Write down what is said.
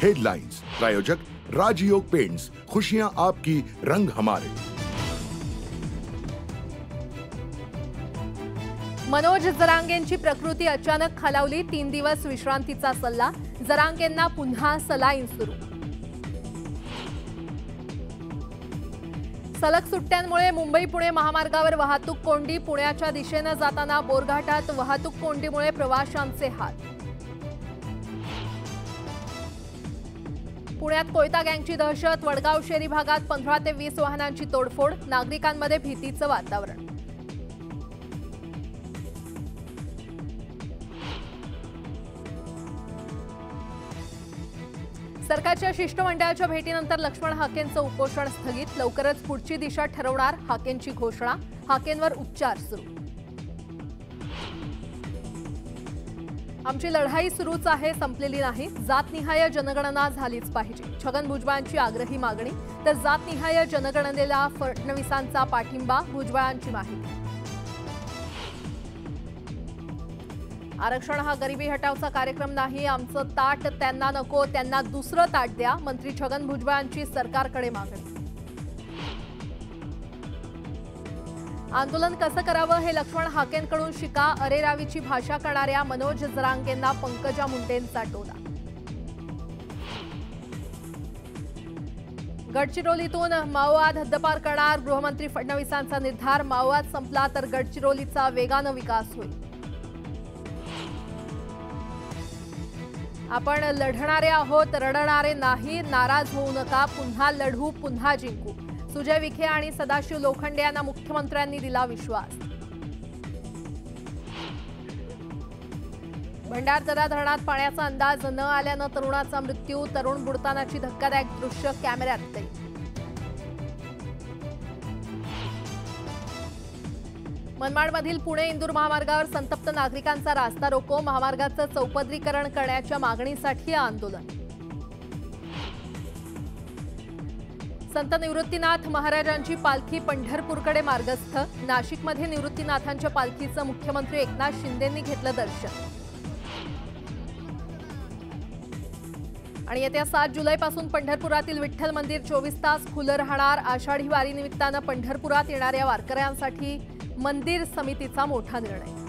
Headlines प्रायोजक राजयोग paints, खुशियां आपकी, रंग हमारे। मनोज जरांगेंची प्रकृती अचानक खालावली, 3 दिवस विश्रांतीचा सल्ला, जरांगेंना पुन्हा सलाईन सुरू। सलग सुट्ट्यांमुळे मुंबई पुणे महामार्गावर वाहतूक कोंडी, पुण्याच्या दिशेने जाताना बोरघाटात वाहतूक कोंडीमुळे प्रवाशांचे हाल। पुण्यात कोयता गँगची दहशत, वडगाव शेरी भागात 15 ते 20 वाहनांची तोडफोड, नागरिकांमध्ये भीतीचं वातावरण। सरकारच्या शिष्टमंडळाच्या भेटीनंतर लक्ष्मण हाकेंचं उपोषण स्थगित, लवकरच पुढची दिशा ठरवणार हाकेंची घोषणा, हाकेंवर उपचार सुरू। आमची लढाई सुरूच आहे, संपलेली नाही, जातनिहाय जनगणना झालीच पाहिजे, छगन भुजबळांची आग्रही मागणी, तर जातनिहाय जनगणनेला फडणवीसांचा पाठिंबा, भुजबळांची माहिती। आरक्षण हा गरिबी हटावचा कार्यक्रम नाही, आमचं ताट त्यांना नको, त्यांना दुसरं ताट द्या, मंत्री छगन भुजबळांची सरकारकडे मागणी। आंदोलन कसं करावं हे लक्ष्मण हाकेंकडून शिका, अरेरावीची भाषा करणाऱ्या मनोज जरांगेंना पंकजा मुंडेंचा टोला। गडचिरोलीतून माओवाद हद्दपार करणार, गृहमंत्री फडणवीसांचा निर्धार, माओवाद संपला तर गडचिरोलीचा वेगानं विकास होईल। आपण लढणारे आहोत, रडणारे नाही, नाराज होऊ नका, पुन्हा लढू, पुन्हा जिंकू, सुजय विखे आणि सदाशिव लोखंडे यांना मुख्यमंत्र्यांनी दिला विश्वास। भंडारदरा धरणात पाण्याचा अंदाज न आल्यानं तरुणाचा मृत्यू, तरुण बुडतानाची धक्कादायक दृश्य कॅमेऱ्यात कैद। मनमाडमधील पुणे इंदूर महामार्गावर संतप्त नागरिकांचा रास्ता रोको, महामार्गाचं चौपदरीकरण करण्याच्या मागणीसाठी आंदोलन। संत निवृत्तीनाथ महाराजांची पालखी पंढरपूरकडे मार्गस्थ, नाशिकमध्ये निवृत्तीनाथांच्या पालखीचं मुख्यमंत्री एकनाथ शिंदेंनी घेतलं दर्शन। आणि येत्या 7 जुलैपासून पंढरपुरातील विठ्ठल मंदिर 24 तास खुलं राहणार, आषाढी वारीनिमित्तानं पंढरपुरात येणाऱ्या वारकऱ्यांसाठी मंदिर समितीचा मोठा निर्णय।